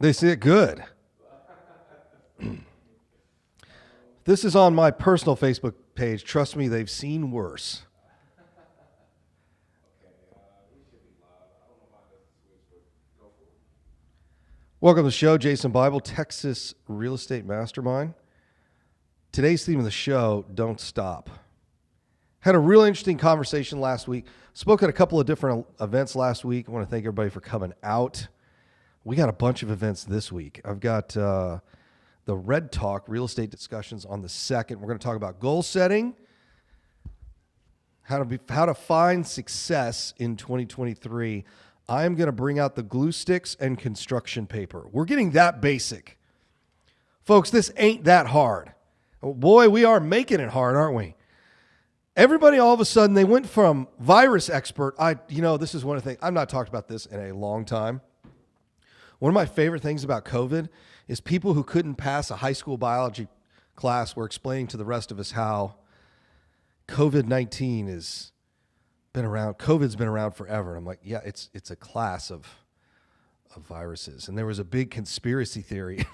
They see it good. This is on my personal Facebook page. Trust me, they've seen worse. Welcome to the show, Jason Bible, Texas Real Estate Mastermind. Today's theme of the show, don't stop. Had a real interesting conversation last week. Spoke at a couple of different events last week. I want to thank everybody for coming out. We got a bunch of events this week. I've got the Red Talk real estate discussions on the 2nd. We're going to talk about goal setting, how to find success in 2023. I'm going to bring out the glue sticks and construction paper. We're getting that basic. Folks, this ain't that hard. Boy, we are making it hard, aren't we? Everybody all of a sudden, they went from virus expert. This is one of the things, I've not talked about this in a long time. One of my favorite things about COVID is people who couldn't pass a high school biology class were explaining to the rest of us how COVID-19 has been around. COVID's been around forever. And I'm like, yeah, it's a class of viruses. And there was a big conspiracy theory.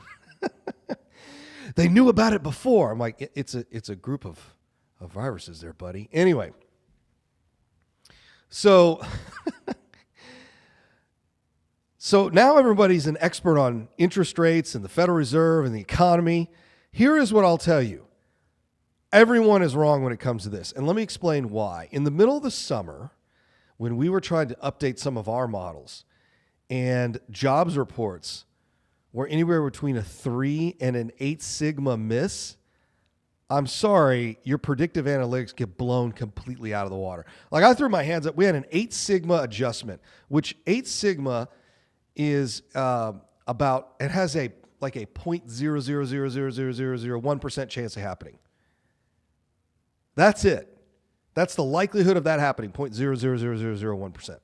They knew about it before. I'm like, it's a group of viruses there, buddy. Anyway, so now everybody's an expert on interest rates and the Federal Reserve and the economy. Here is what I'll tell you. Everyone is wrong when it comes to this. And let me explain why. In the middle of the summer, when we were trying to update some of our models and jobs reports were anywhere between a 3 and an 8 sigma miss, I'm sorry, your predictive analytics get blown completely out of the water. Like, I threw my hands up. We had an 8 sigma adjustment, which 8 sigma is it has a 0.0000001% chance of happening. That's it. That's the likelihood of that happening, 0.00001%.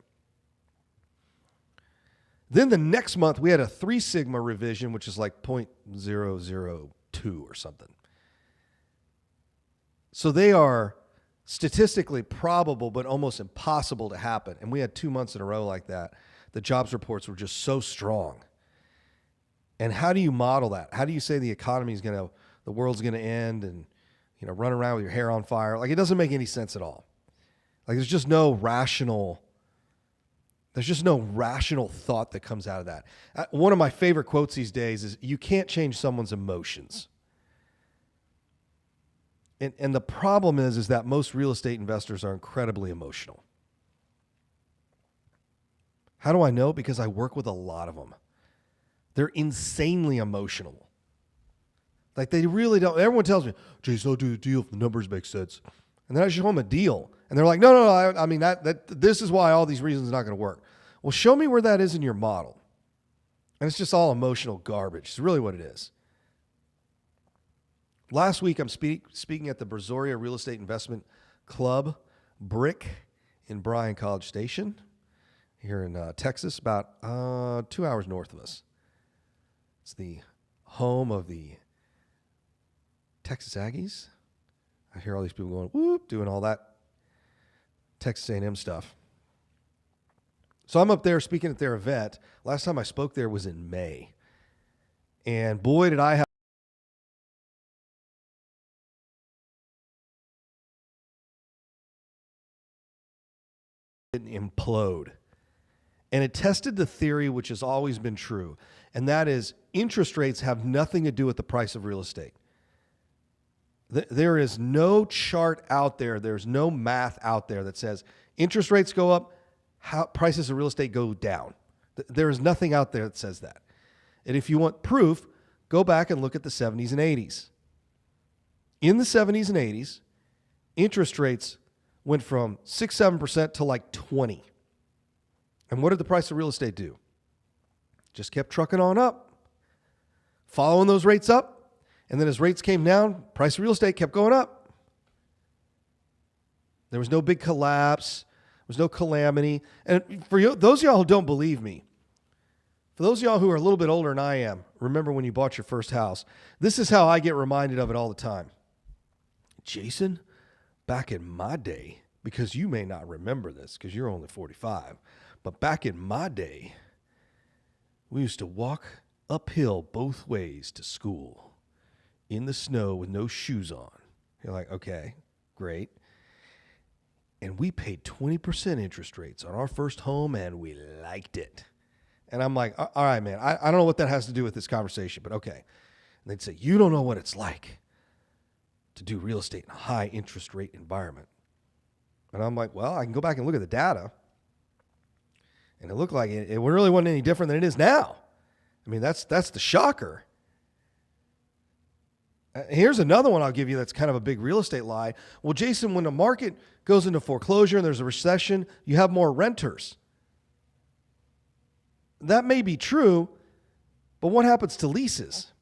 Then the next month, we had a 3 sigma revision, which is like 0.002 or something. So they are statistically probable, but almost impossible to happen. And we had 2 months in a row like that. The jobs reports were just so strong. And how do you model that? How do you say the world's going to end and, run around with your hair on fire? Like, it doesn't make any sense at all. Like, there's just no rational thought that comes out of that. One of my favorite quotes these days is, you can't change someone's emotions. And the problem is that most real estate investors are incredibly emotional. How do I know? Because I work with a lot of them. They're insanely emotional. Like, they really don't. Everyone tells me, Jason, I'll do the deal if the numbers make sense. And then I show them a deal. And they're like, no, I mean, this is why all these reasons are not going to work. Well, show me where that is in your model. And it's just all emotional garbage. It's really what it is. Last week, I'm speaking at the Brazoria Real Estate Investment Club, BRIC, in Bryan College Station, here in Texas, about 2 hours north of us. It's the home of the Texas Aggies. I hear all these people going, whoop, doing all that Texas A&M stuff. So I'm up there speaking at their event. Last time I spoke there was in May. And boy, did I have it implode. And it tested the theory which has always been true, and that is interest rates have nothing to do with the price of real estate. There is no chart out there, there's no math out there that says interest rates go up, prices of real estate go down. There is nothing out there that says that. And if you want proof, go back and look at the 70s and 80s. In the 70s and 80s, interest rates went from 6-7% to like 20. And what did the price of real estate do? Just kept trucking on up, following those rates up. And then as rates came down, price of real estate kept going up. There was no big collapse. There was no calamity. And for you, those of y'all who don't believe me, for those of y'all who are a little bit older than I am, remember when you bought your first house, this is how I get reminded of it all the time. Jason, back in my day, because you may not remember this because you're only 45, but back in my day, we used to walk uphill both ways to school in the snow with no shoes on. You're like, okay, great. And we paid 20% interest rates on our first home, and we liked it. And I'm like, all right, man, I don't know what that has to do with this conversation, but okay. And they'd say, you don't know what it's like to do real estate in a high interest rate environment. And I'm like, well, I can go back and look at the data. And it looked like it really wasn't any different than it is now. I mean, that's the shocker. Here's another one I'll give you that's kind of a big real estate lie. Well, Jason, when the market goes into foreclosure and there's a recession, you have more renters. That may be true, but what happens to leases?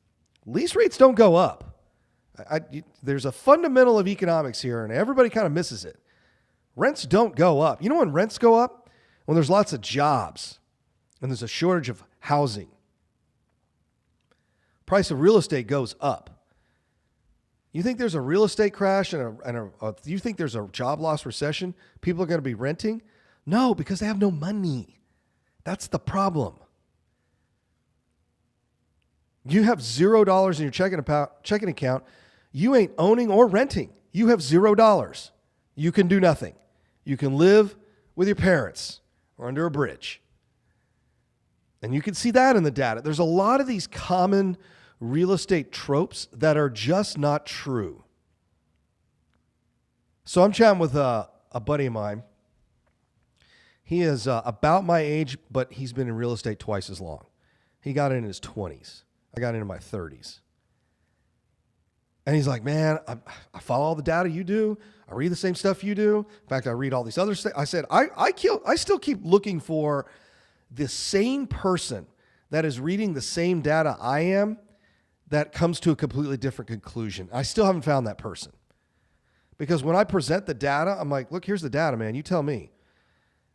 Lease rates don't go up. There's a fundamental of economics here, and everybody kind of misses it. Rents don't go up. You know when rents go up? When there's lots of jobs and there's a shortage of housing. Price of real estate goes up. You think there's a real estate crash and you think there's a job loss recession? People are going to be renting? No, because they have no money. That's the problem. You have $0 in your checking account. You ain't owning or renting. You have $0. You can do nothing. You can live with your parents or under a bridge. And you can see that in the data. There's a lot of these common real estate tropes that are just not true. So I'm chatting with a buddy of mine. He is about my age, but he's been in real estate twice as long. He got in his 20s. I got into my 30s. And he's like, man, I follow all the data you do. I read the same stuff you do. In fact, I read all these other stuff. I said, I still keep looking for the same person that is reading the same data I am that comes to a completely different conclusion. I still haven't found that person. Because when I present the data, I'm like, look, here's the data, man. You tell me.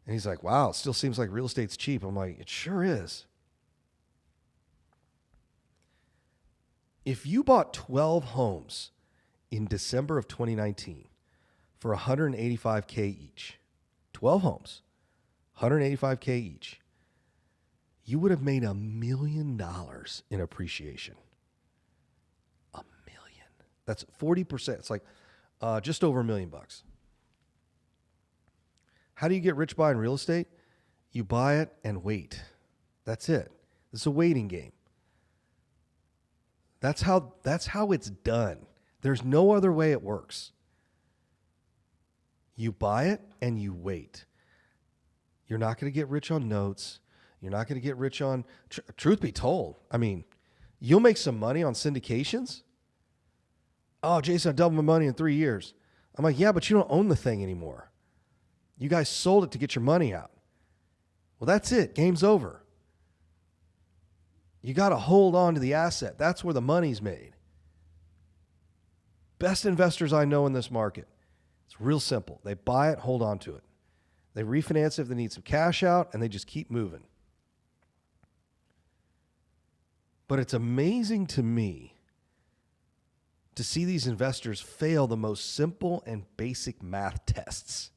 And he's like, wow, it still seems like real estate's cheap. I'm like, it sure is. If you bought 12 homes in December of 2019 for $185K each, 12 homes, $185K each, you would have made $1 million in appreciation. $1 million. That's 40%. It's like just over $1 million bucks. How do you get rich buying real estate? You buy it and wait. That's it. It's a waiting game. That's how it's done. There's no other way it works. You buy it and you wait. You're not going to get rich on notes. You're not going to get rich on, truth be told, I mean, you'll make some money on syndications. Oh, Jason, I doubled my money in 3 years. I'm like, yeah, but you don't own the thing anymore. You guys sold it to get your money out. Well, that's it. Game's over. You got to hold on to the asset. That's where the money's made. Best investors I know in this market. It's real simple. They buy it, hold on to it. They refinance if they need some cash out, and they just keep moving. But it's amazing to me to see these investors fail the most simple and basic math tests.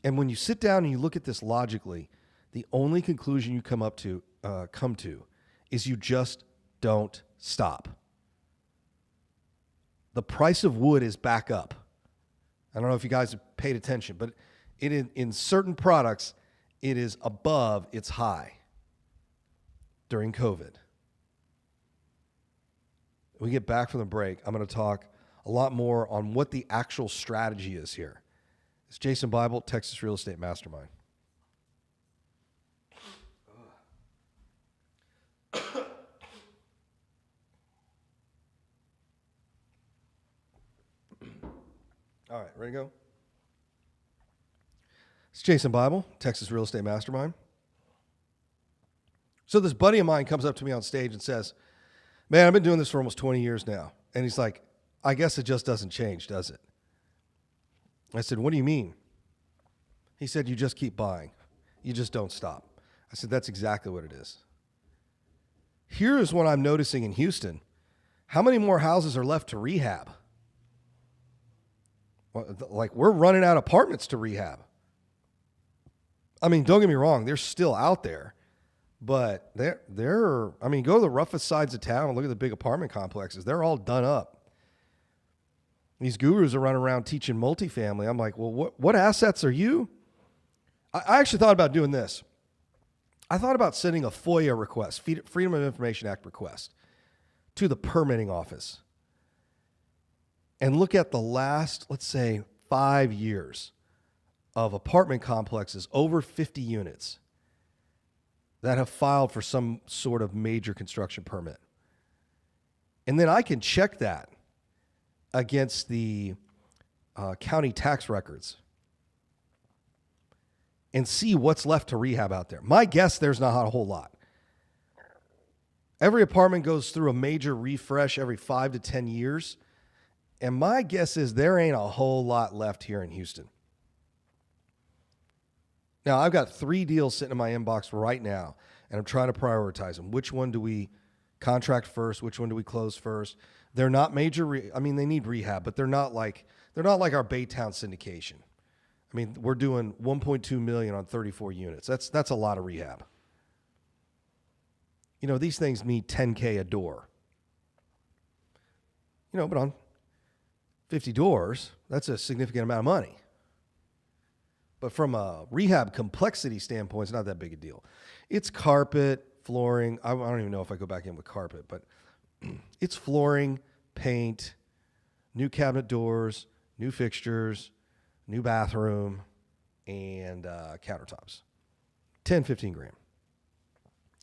And when you sit down and you look at this logically, the only conclusion you come to is you just don't stop. The price of wood is back up. I don't know if you guys have paid attention, but in certain products, it is above its high during COVID. When we get back from the break, I'm going to talk a lot more on what the actual strategy is here. It's Jason Bible, Texas Real Estate Mastermind. All right, ready to go? It's Jason Bible, Texas Real Estate Mastermind. So this buddy of mine comes up to me on stage and says, man, I've been doing this for almost 20 years now. And he's like, I guess it just doesn't change, does it? I said, what do you mean? He said, you just keep buying. You just don't stop. I said, that's exactly what it is. Here is what I'm noticing in Houston. How many more houses are left to rehab? Like, we're running out of apartments to rehab. I mean, don't get me wrong, they're still out there, But I mean, go to the roughest sides of town and look at the big apartment complexes. They're all done up. These gurus are running around teaching multifamily. I'm like, well, what assets are you? I actually thought about doing this. I thought about sending a FOIA request, Freedom of Information Act request, to the permitting office and look at the last, let's say, 5 years of apartment complexes over 50 units that have filed for some sort of major construction permit. And then I can check that against the county tax records and see what's left to rehab out there. My guess, there's not a whole lot. Every apartment goes through a major refresh every 5 to 10 years. And my guess is there ain't a whole lot left here in Houston. Now, I've got 3 deals sitting in my inbox right now, and I'm trying to prioritize them. Which one do we contract first? Which one do we close first? They're not major. I mean, they need rehab, but they're not like our Baytown syndication. I mean, we're doing $1.2 million on 34 units. That's a lot of rehab. You know, these things need $10K a door. You know, but on 50 doors, that's a significant amount of money. But from a rehab complexity standpoint, it's not that big a deal. It's carpet, flooring. I don't even know if I go back in with carpet, but it's flooring, paint, new cabinet doors, new fixtures, new bathroom, and countertops. 10, 15 grand,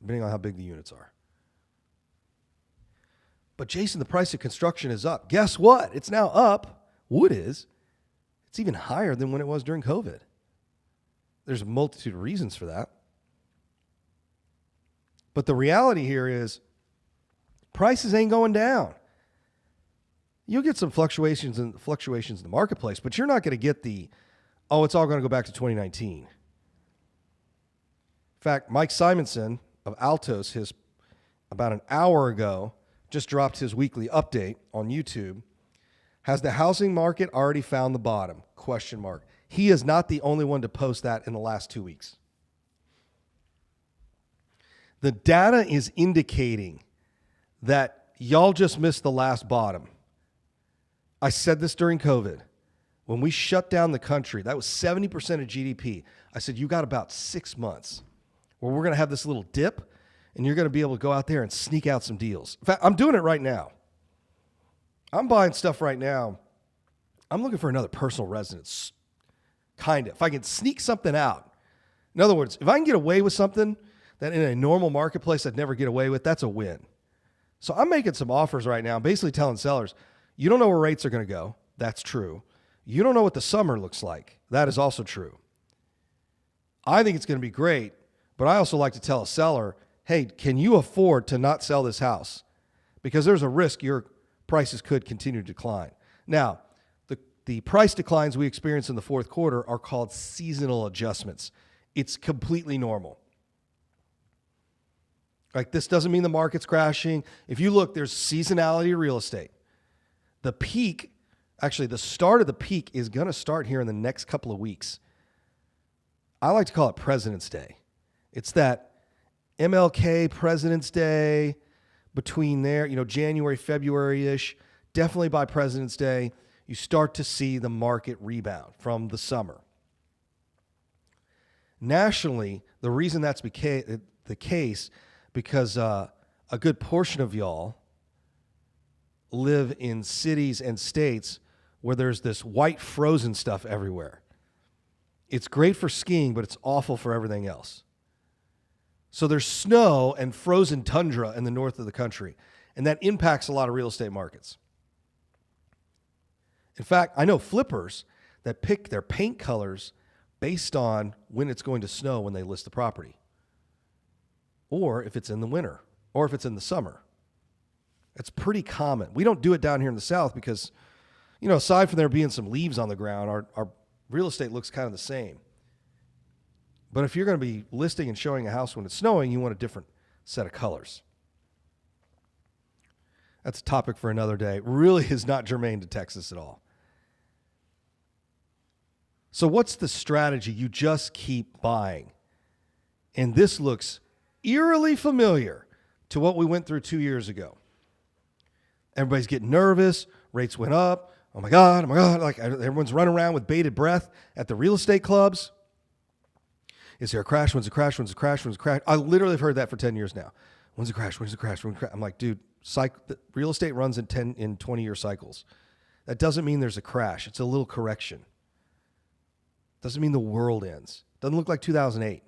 depending on how big the units are. But Jason, the price of construction is up. Guess what? It's now up. Wood is. It's even higher than when it was during COVID. There's a multitude of reasons for that. But the reality here is prices ain't going down. You'll get some fluctuations in the marketplace, but you're not going to get it's all going to go back to 2019. In fact, Mike Simonson of Altos, about an hour ago, just dropped his weekly update on YouTube. Has the housing market already found the bottom? ? He is not the only one to post that in the last 2 weeks. The data is indicating that y'all just missed the last bottom. I said this during COVID. When we shut down the country, that was 70% of GDP. I said, you got about 6 months where we're going to have this little dip and you're going to be able to go out there and sneak out some deals. In fact, I'm doing it right now. I'm buying stuff right now. I'm looking for another personal residence, kind of. If I can sneak something out. In other words, if I can get away with something that in a normal marketplace I'd never get away with, that's a win. So I'm making some offers right now, basically telling sellers, you don't know where rates are going to go. That's true. You don't know what the summer looks like. That is also true. I think it's going to be great, but I also like to tell a seller, hey, can you afford to not sell this house? Because there's a risk your prices could continue to decline. Now, the price declines we experience in the fourth quarter are called seasonal adjustments. It's completely normal. Like, this doesn't mean the market's crashing. If you look, there's seasonality of real estate. The peak, actually the start of the peak is going to start here in the next couple of weeks. I like to call it President's Day. It's that MLK President's Day between there, January, February-ish. Definitely by President's Day, you start to see the market rebound from the summer. Nationally, the reason that's the case, because a good portion of y'all live in cities and states where there's this white frozen stuff everywhere. It's great for skiing, but it's awful for everything else. So there's snow and frozen tundra in the north of the country, and that impacts a lot of real estate markets. In fact, I know flippers that pick their paint colors based on when it's going to snow when they list the property, or if it's in the winter, or if it's in the summer. It's pretty common. We don't do it down here in the South because, aside from there being some leaves on the ground, our real estate looks kind of the same. But if you're going to be listing and showing a house when it's snowing, you want a different set of colors. That's a topic for another day. It really is not germane to Texas at all. So what's the strategy? You just keep buying. And this looks eerily familiar to what we went through 2 years ago. Everybody's getting nervous. Rates went up. Oh my God, oh my God. Like everyone's running around with bated breath at the real estate clubs. Is there a crash? When's a crash? When's a crash? When's a crash? I literally have heard that for 10 years now. When's a crash? When's a crash? When's a crash? I'm like, dude, real estate runs in 20-year cycles. That doesn't mean there's a crash. It's a little correction. Doesn't mean the world ends. Doesn't look like 2008.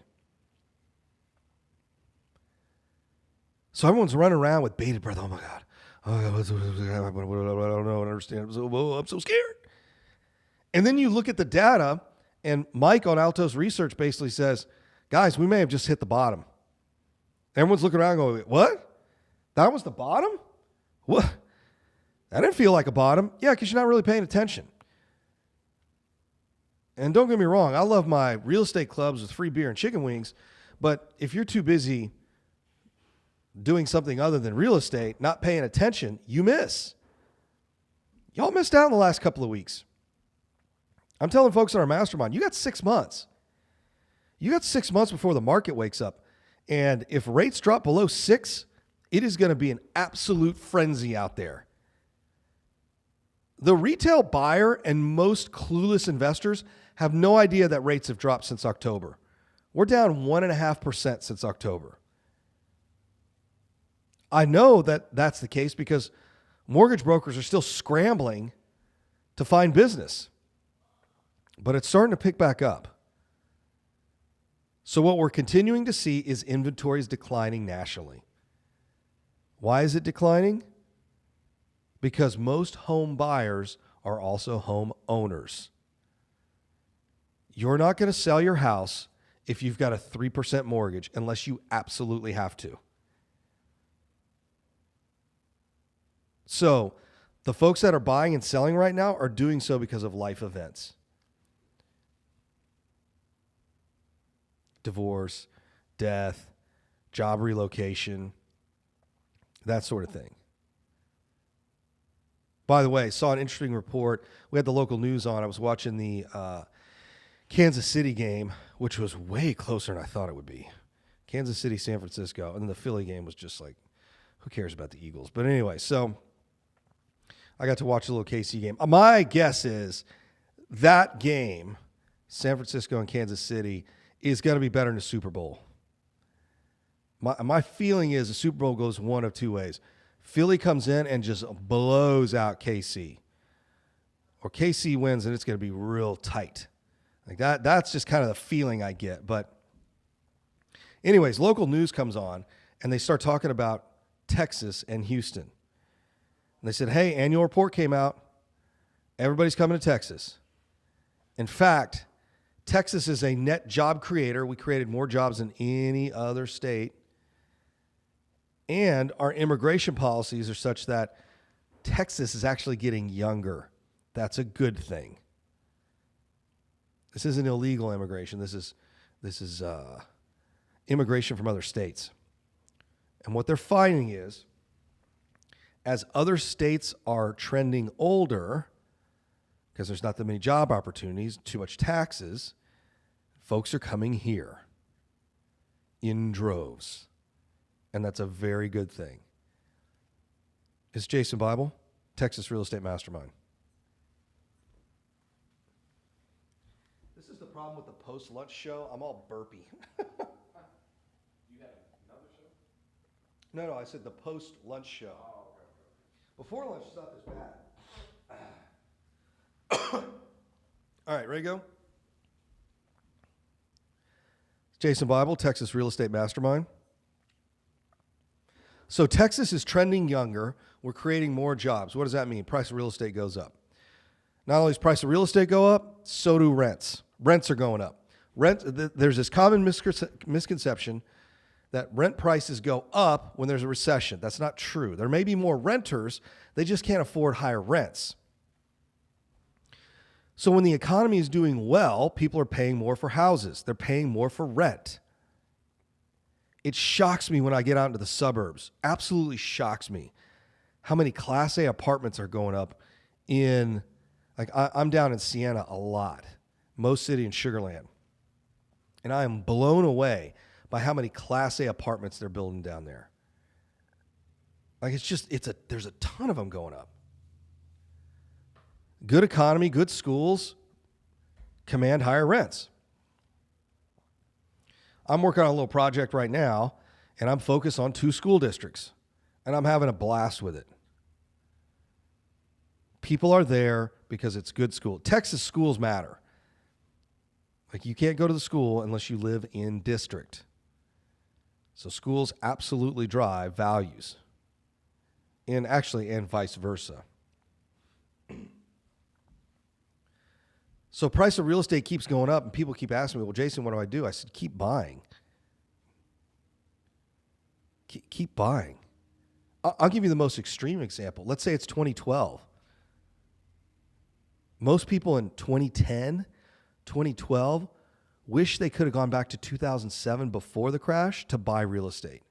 So everyone's running around with bated breath. Oh my God. Oh, I don't know. I don't understand. I'm so scared. And then you look at the data, and Mike on Altos Research basically says, guys, we may have just hit the bottom. Everyone's looking around going, what? That was the bottom? What? That didn't feel like a bottom. Yeah, because you're not really paying attention. And don't get me wrong, I love my real estate clubs with free beer and chicken wings, but if you're too busy doing something other than real estate, not paying attention, you miss. Y'all missed out in the last couple of weeks. I'm telling folks in our mastermind, you got 6 months. You got 6 months before the market wakes up. And if rates drop below 6, it is going to be an absolute frenzy out there. The retail buyer and most clueless investors have no idea that rates have dropped since October. We're down 1.5% since October. I know that that's the case because mortgage brokers are still scrambling to find business. But it's starting to pick back up. So what we're continuing to see is inventories declining nationally. Why is it declining? Because most home buyers are also home owners. You're not going to sell your house if you've got a 3% mortgage unless you absolutely have to. So the folks that are buying and selling right now are doing so because of life events. Divorce, death, job relocation, that sort of thing. By the way, saw an interesting report. We had the local news on. I was watching the Kansas City game, which was way closer than I thought it would be. Kansas City, San Francisco. And then the Philly game was just like, who cares about the Eagles? But anyway, so I got to watch a little KC game. My guess is that game, San Francisco and Kansas City, is going to be better than the Super Bowl. My feeling is the Super Bowl goes one of two ways. Philly comes in and just blows out KC. Or KC wins and it's going to be real tight. Like that's just kind of the feeling I get. But anyways, local news comes on and they start talking about Texas and Houston. And they said, hey, annual report came out. Everybody's coming to Texas. In fact, Texas is a net job creator. We created more jobs than any other state. And our immigration policies are such that Texas is actually getting younger. That's a good thing. This isn't illegal immigration. This is immigration from other states. And what they're finding is, as other states are trending older, because there's not that many job opportunities, too much taxes, folks are coming here in droves. And that's a very good thing. It's Jason Bible, Texas Real Estate Mastermind. This is the problem with the post-lunch show. I'm all burpy. You had another show? No, I said the post-lunch show. Oh, okay. Before lunch, it's not this bad. All right, ready to go? It's Jason Bible, Texas Real Estate Mastermind. So Texas is trending younger. We're creating more jobs. What does that mean? Price of real estate goes up. Not only does price of real estate go up, so do rents. Rents are going up. There's this common misconception that rent prices go up when there's a recession. That's not true. There may be more renters. They just can't afford higher rents. So when the economy is doing well, people are paying more for houses. They're paying more for rent. It shocks me when I get out into the suburbs. Absolutely shocks me how many Class A apartments are going up in, like I'm down in Siena a lot, Mo City and Sugar Land. And I am blown away by how many Class A apartments they're building down there. Like there's a ton of them going up. Good economy, good schools, command higher rents. I'm working on a little project right now, and I'm focused on 2 school districts, and I'm having a blast with it. People are there because it's good school. Texas schools matter. Like, you can't go to the school unless you live in district. So schools absolutely drive values. And vice versa. So price of real estate keeps going up, and people keep asking me, well, Jason, what do I do? I said, keep buying. Keep buying. I'll give you the most extreme example. Let's say it's 2012. Most people in 2010, 2012, wish they could have gone back to 2007 before the crash to buy real estate.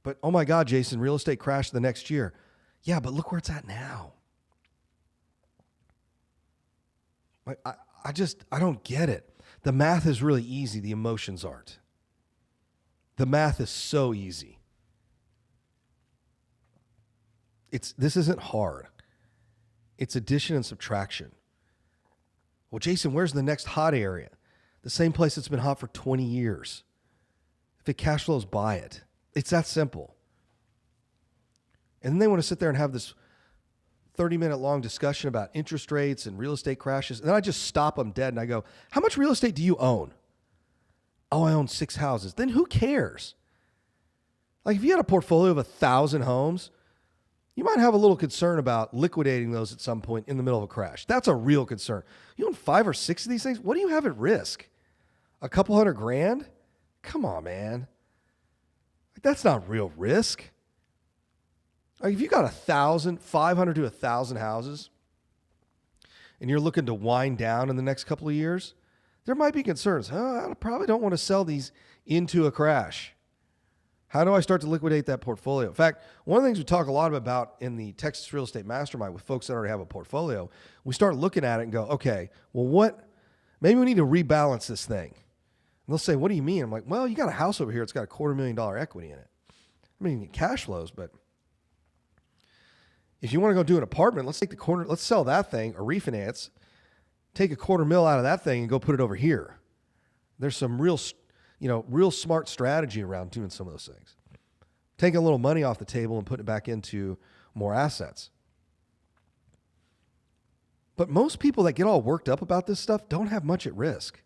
But, oh my God, Jason, real estate crashed the next year. Yeah, but look where it's at now. I don't get it. The math is really easy. The emotions aren't. The math is so easy. This isn't hard. It's addition and subtraction. Well, Jason, where's the next hot area? The same place that's been hot for 20 years. If it cash flows, buy it. It's that simple. And then they want to sit there and have this 30-minute long discussion about interest rates and real estate crashes. And then I just stop them dead and I go, how much real estate do you own? Oh, I own 6 houses. Then who cares? Like, if you had a portfolio of 1,000 homes, you might have a little concern about liquidating those at some point in the middle of a crash. That's a real concern. You own 5 or 6 of these things? What do you have at risk? A couple $100,000? Come on, man. That's not real risk. Like, if you got 500 to 1,000 houses and you're looking to wind down in the next couple of years, there might be concerns. I probably don't want to sell these into a crash. How do I start to liquidate that portfolio? In fact, one of the things we talk a lot about in the Texas Real Estate Mastermind with folks that already have a portfolio, we start looking at it and go, okay, well, maybe we need to rebalance this thing. And they'll say, what do you mean? I'm like, well, you got a house over here. It's got $250,000 equity in it. I mean, cash flows, but if you want to go do an apartment, let's sell that thing or refinance, take $250,000 out of that thing and go put it over here. There's some real smart strategy around doing some of those things. Taking a little money off the table and putting it back into more assets. But most people that get all worked up about this stuff don't have much at risk.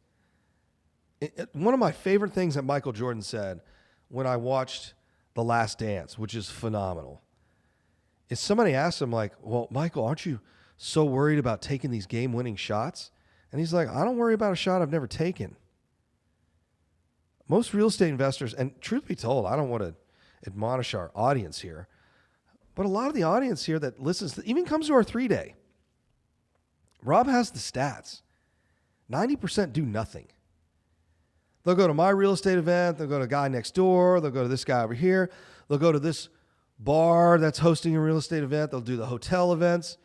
One of my favorite things that Michael Jordan said when I watched The Last Dance, which is phenomenal, is somebody asked him, like, well, Michael, aren't you so worried about taking these game-winning shots? And he's like, I don't worry about a shot I've never taken. Most real estate investors, and truth be told, I don't want to admonish our audience here, but a lot of the audience here that listens, even comes to our 3-day. Rob has the stats. 90% do nothing. They'll go to my real estate event. They'll go to a guy next door. They'll go to this guy over here. They'll go to this bar that's hosting a real estate event. They'll do the hotel events.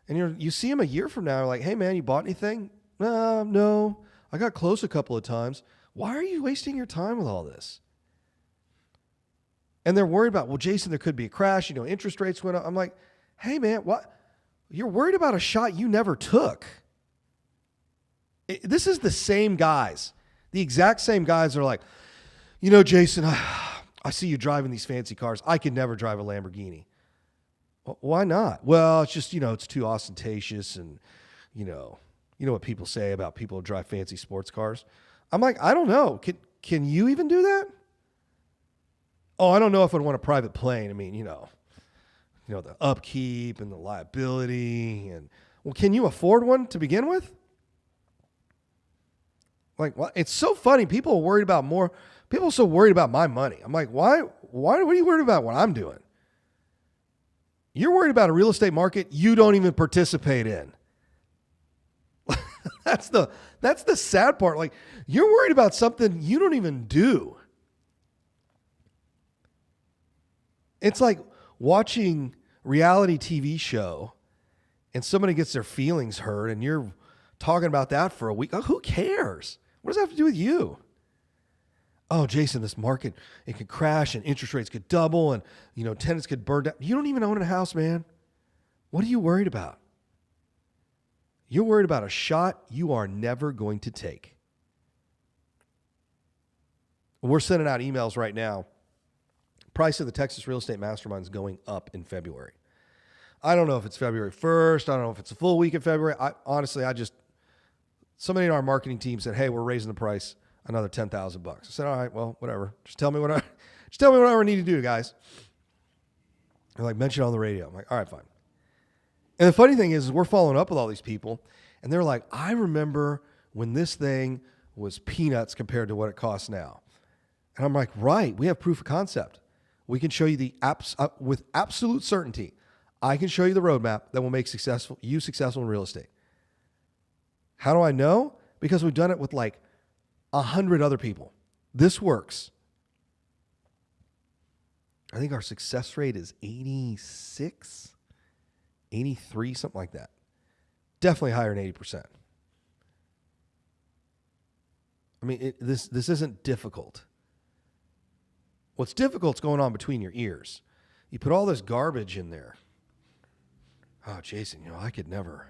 And you see them a year from now, you're like, hey, man, you bought anything? No. I got close a couple of times. Why are you wasting your time with all this? And they're worried about, well, Jason, there could be a crash. Interest rates went up. I'm like, hey, man, what? You're worried about a shot you never took. This is the same guys. The exact same guys that are like, Jason, I see you driving these fancy cars. I could never drive a Lamborghini. Well, why not? Well, it's just, it's too ostentatious. And, you know what people say about people who drive fancy sports cars. I'm like, I don't know. Can you even do that? Oh, I don't know if I'd want a private plane. I mean, the upkeep and the liability. And, well, can you afford one to begin with? Like, well, it's so funny. People are worried about more. People are so worried about my money. I'm like, why? What are you worried about what I'm doing? You're worried about a real estate market you don't even participate in. That's the sad part. Like, you're worried about something you don't even do. It's like watching reality TV show and somebody gets their feelings hurt and you're talking about that for a week. Oh, who cares? What does that have to do with you? Oh, Jason, this market, it could crash and interest rates could double and, tenants could burn down. You don't even own a house, man. What are you worried about? You're worried about a shot you are never going to take. We're sending out emails right now. Price of the Texas Real Estate Mastermind is going up in February. I don't know if it's February 1st. I don't know if it's a full week in February. Somebody in our marketing team said, hey, we're raising the price another $10,000. I said, all right, well, whatever. Just tell me what I need to do, guys. They're like, mention it on the radio. I'm like, all right, fine. And the funny thing is we're following up with all these people, and they're like, I remember when this thing was peanuts compared to what it costs now. And I'm like, right, we have proof of concept. We can show you with absolute certainty. I can show you the roadmap that will make you successful in real estate. How do I know? Because we've done it with like 100 other people. This works. I think our success rate is 86, 83, something like that. Definitely higher than 80%. I mean, this isn't difficult. What's difficult is going on between your ears. You put all this garbage in there. Oh, Jason, I could never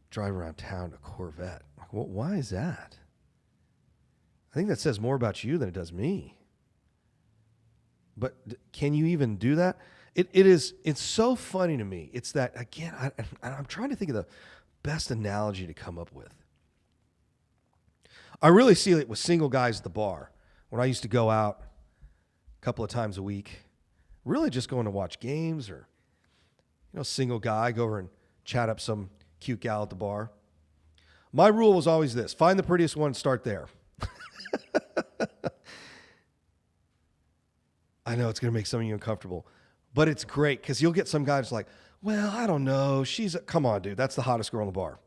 drive around town in a Corvette. Like, well, why is that? I think that says more about you than it does me. But can you even do that? It's so funny to me. It's that, again, I'm trying to think of the best analogy to come up with. I really see it with single guys at the bar. When I used to go out a couple of times a week, really just going to watch games or, single guy, go over and chat up some cute gal at the bar. My rule was always this: find the prettiest one and start there. I know it's going to make some of you uncomfortable, but it's great because you'll get some guys like, well, I don't know. Come on, dude. That's the hottest girl in the bar.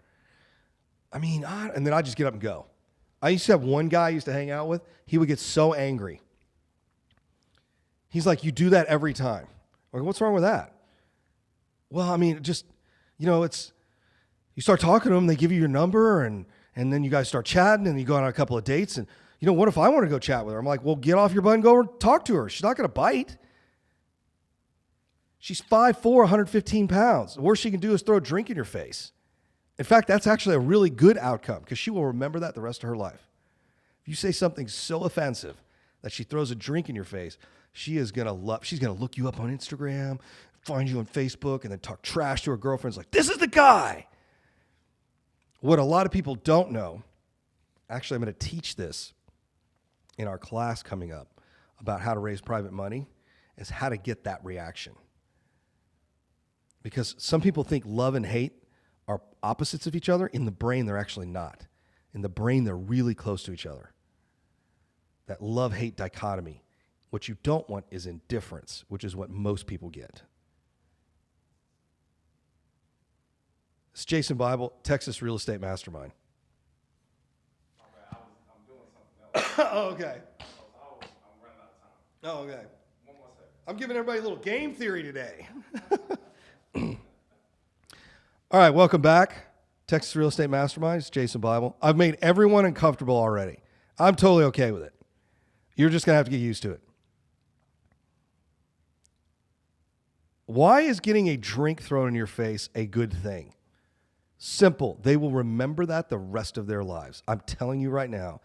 And then I just get up and go. I used to have one guy I used to hang out with. He would get so angry. He's like, you do that every time. I'm like, what's wrong with that? Well, it's, you start talking to them, they give you your number, and then you guys start chatting, and you go on a couple of dates, and, what if I want to go chat with her? I'm like, well, get off your butt and go talk to her. She's not going to bite. She's 5'4", 115 pounds. The worst she can do is throw a drink in your face. In fact, that's actually a really good outcome because she will remember that the rest of her life. If you say something so offensive that she throws a drink in your face, she's going to look you up on Instagram, find you on Facebook, and then talk trash to her girlfriends like, this is the guy. What a lot of people don't know, actually, I'm going to teach this in our class coming up about how to raise private money, is how to get that reaction. Because some people think love and hate are opposites of each other. In the brain, they're actually not. In the brain, they're really close to each other. That love-hate dichotomy. What you don't want is indifference, which is what most people get. It's Jason Bible, Texas Real Estate Mastermind. I'm doing something else. Oh, okay. I'm running out of time. Oh, okay. One more second. I'm giving everybody a little game theory today. All right, welcome back. Texas Real Estate Mastermind. It's Jason Bible. I've made everyone uncomfortable already. I'm totally okay with it. You're just going to have to get used to it. Why is getting a drink thrown in your face a good thing? Simple. They will remember that the rest of their lives. I'm telling you right now.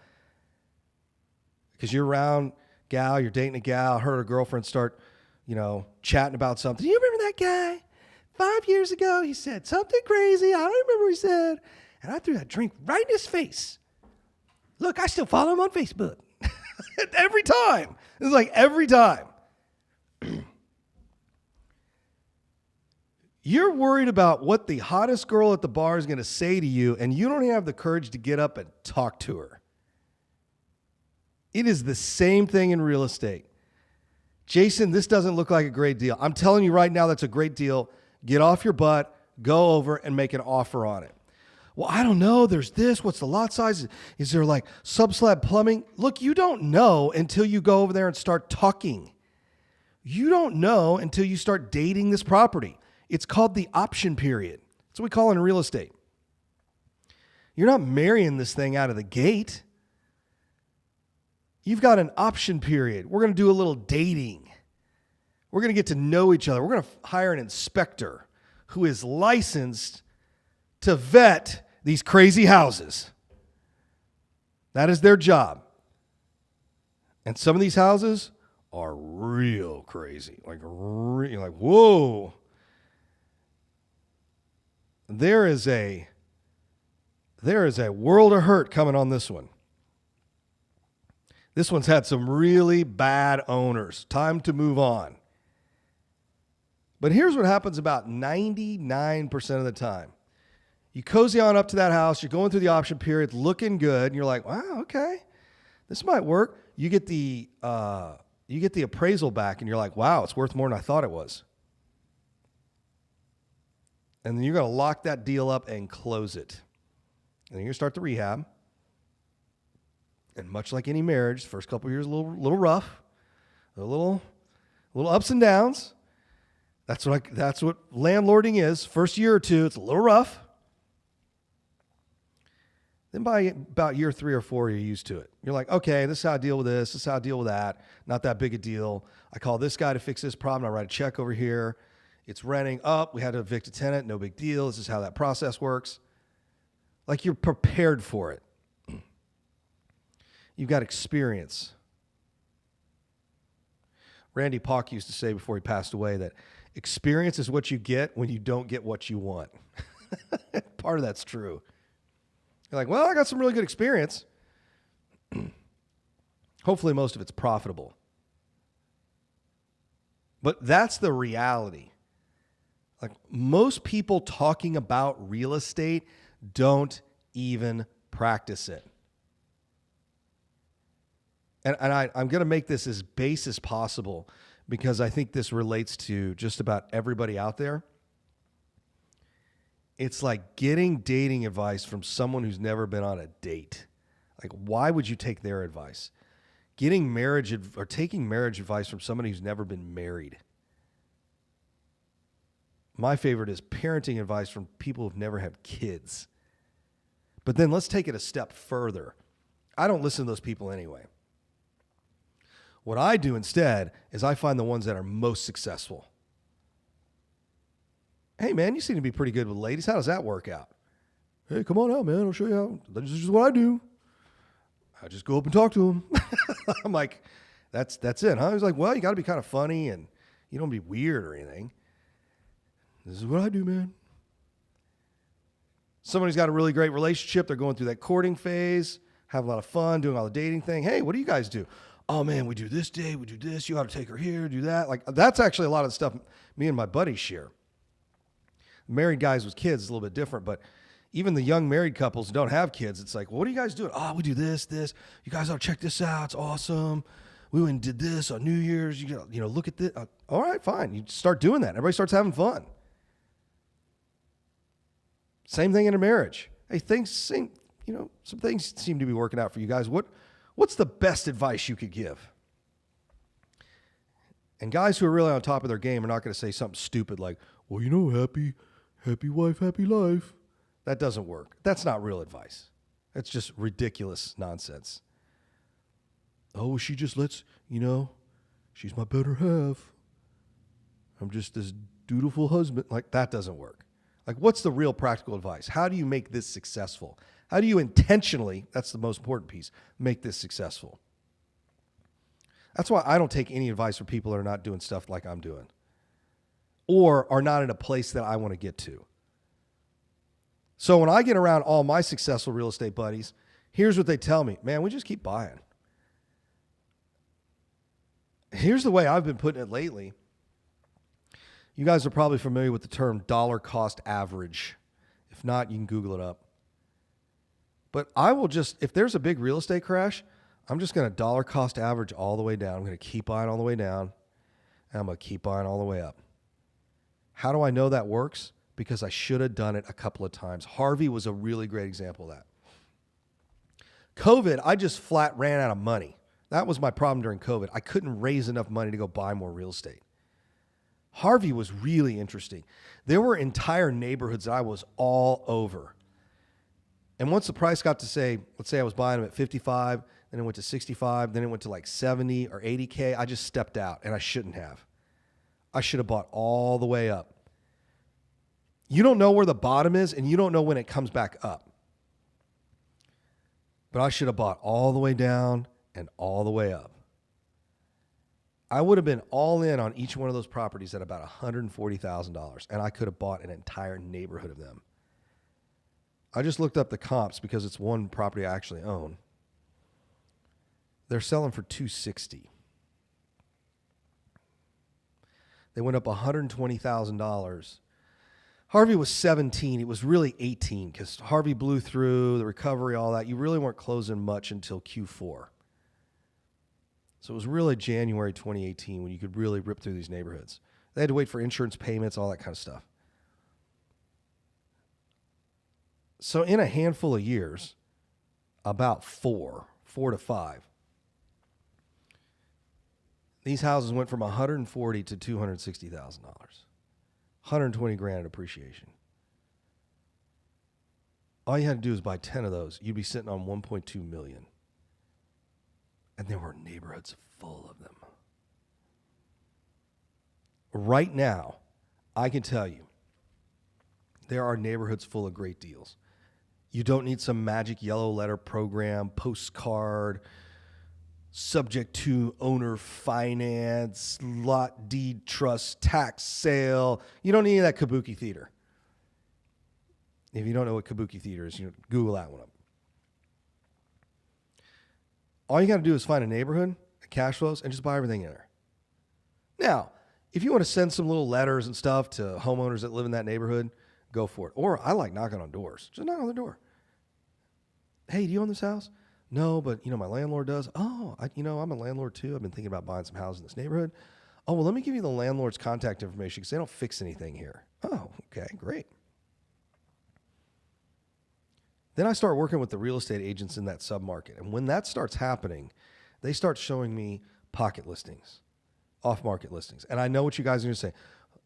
Because you're around gal, you're dating a gal, her or girlfriend start, chatting about something. You remember that guy? 5 years ago, he said something crazy. I don't remember what he said. And I threw that drink right in his face. Look, I still follow him on Facebook. Every time. It's like every time. You're worried about what the hottest girl at the bar is going to say to you, and you don't have the courage to get up and talk to her. It is the same thing in real estate. Jason, this doesn't look like a great deal. I'm telling you right now, that's a great deal. Get off your butt, go over and make an offer on it. Well, I don't know. There's this. What's the lot size? Is there like sub-slab plumbing? Look, you don't know until you go over there and start talking. You don't know until you start dating this property. It's called the option period. That's what we call it in real estate. You're not marrying this thing out of the gate. You've got an option period. We're going to do a little dating. We're going to get to know each other. We're going to hire an inspector who is licensed to vet these crazy houses. That is their job. And some of these houses are real crazy. You're like, whoa. There is a world of hurt coming on this one. This one's had some really bad owners. Time to move on. But here's what happens about 99% of the time. You cozy on up to that house. You're going through the option period, looking good, and you're like, wow, okay, this might work. You get the appraisal back, and you're like, wow, it's worth more than I thought it was. And then you're going to lock that deal up and close it. And then you're going to start the rehab. And much like any marriage, the first couple of years a little rough, a little ups and downs. That's what landlording is. First year or two, it's a little rough. Then by about year 3 or 4, you're used to it. You're like, okay, this is how I deal with this. This is how I deal with that. Not that big a deal. I call this guy to fix this problem. I write a check over here. It's renting up. We had to evict a tenant. No big deal. This is how that process works. Like you're prepared for it. You've got experience. Randy Pauck used to say before he passed away that experience is what you get when you don't get what you want. Part of that's true. You're like, well, I got some really good experience. Hopefully most of it's profitable. But that's the reality. Like most people talking about real estate don't even practice it. And I'm going to make this as base as possible because I think this relates to just about everybody out there. It's like getting dating advice from someone who's never been on a date. Like, why would you take their advice? Taking marriage advice from somebody who's never been married. My favorite is parenting advice from people who've never had kids. But then let's take it a step further. I don't listen to those people anyway. What I do instead is I find the ones that are most successful. Hey, man, you seem to be pretty good with ladies. How does that work out? Hey, come on out, man. I'll show you how. This is what I do. I just go up and talk to them. I'm like, that's it, huh? He's like, well, you got to be kind of funny and you don't be weird or anything. This is what I do, man. Somebody's got a really great relationship. They're going through that courting phase, have a lot of fun, doing all the dating thing. Hey, what do you guys do? Oh, man, we do this day, we do this. You ought to take her here, do that. Like, that's actually a lot of the stuff me and my buddies share. Married guys with kids is a little bit different, but even the young married couples who don't have kids, it's like, well, what are you guys doing? Oh, we do this. You guys ought to check this out. It's awesome. We went and did this on New Year's. You know, look at this. All right, fine. You start doing that. Everybody starts having fun. Same thing in a marriage. Hey, some things seem to be working out for you guys. What's the best advice you could give? And guys who are really on top of their game are not going to say something stupid like, well, happy wife, happy life. That doesn't work. That's not real advice. That's just ridiculous nonsense. Oh, she just lets, she's my better half. I'm just this dutiful husband. Like, that doesn't work. Like, what's the real practical advice? How do you make this successful? How do you intentionally, that's the most important piece, make this successful? That's why I don't take any advice from people that are not doing stuff like I'm doing or are not in a place that I want to get to. So when I get around all my successful real estate buddies, here's what they tell me. Man, we just keep buying. Here's the way I've been putting it lately. You guys are probably familiar with the term dollar cost average. If not, you can Google it up. But I will just, if there's a big real estate crash, I'm just going to dollar cost average all the way down. I'm going to keep buying all the way down, and I'm going to keep buying all the way up. How do I know that works? Because I should have done it a couple of times. Harvey was a really great example of that. COVID, I just flat ran out of money. That was my problem during COVID. I couldn't raise enough money to go buy more real estate. Harvey was really interesting. There were entire neighborhoods that I was all over. And once the price got to say, let's say I was buying them at 55, then it went to 65, then it went to like 70 or 80K. I just stepped out, and I shouldn't have. I should have bought all the way up. You don't know where the bottom is, and you don't know when it comes back up. But I should have bought all the way down and all the way up. I would have been all in on each one of those properties at about $140,000, and I could have bought an entire neighborhood of them. I just looked up the comps because it's one property I actually own. They're selling for $260,000. They went up $120,000. Harvey was 17. It was really 18 because Harvey blew through, the recovery, all that. You really weren't closing much until Q4. So it was really January 2018 when you could really rip through these neighborhoods. They had to wait for insurance payments, all that kind of stuff. So in a handful of years, about four to five, these houses went from $140,000 to $260,000. 120 grand in appreciation. All you had to do is buy 10 of those. You'd be sitting on 1.2 million. And there were neighborhoods full of them. Right now, I can tell you, there are neighborhoods full of great deals. You don't need some magic yellow letter program, postcard, subject to owner finance, lot deed trust, tax sale. You don't need that kabuki theater. If you don't know what kabuki theater is, Google that one up. All you got to do is find a neighborhood, cash flows, and just buy everything in there. Now, if you want to send some little letters and stuff to homeowners that live in that neighborhood, go for it. Or I like knocking on doors. Just knock on the door. Hey, do you own this house? No, but my landlord does. Oh, I'm a landlord too. I've been thinking about buying some houses in this neighborhood. Oh, well, let me give you the landlord's contact information because they don't fix anything here. Oh, okay, great. Then I start working with the real estate agents in that submarket. And when that starts happening, they start showing me pocket listings, off-market listings. And I know what you guys are going to say.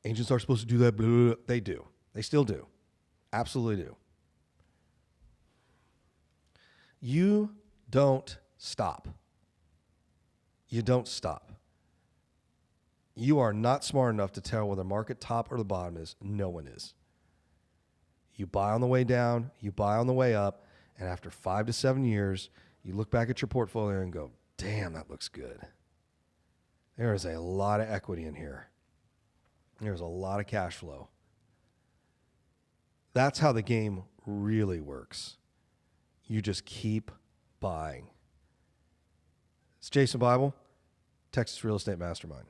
Agents are supposed to do that. Blah, blah, blah. They do. They still do. Absolutely do. You don't stop. You don't stop. You are not smart enough to tell whether market top or the bottom is. No one is. You buy on the way down, you buy on the way up, and after 5 to 7 years, you look back at your portfolio and go, damn, that looks good. There is a lot of equity in here. There's a lot of cash flow. That's how the game really works. You just keep buying. It's Jason Bible, Texas Real Estate Mastermind.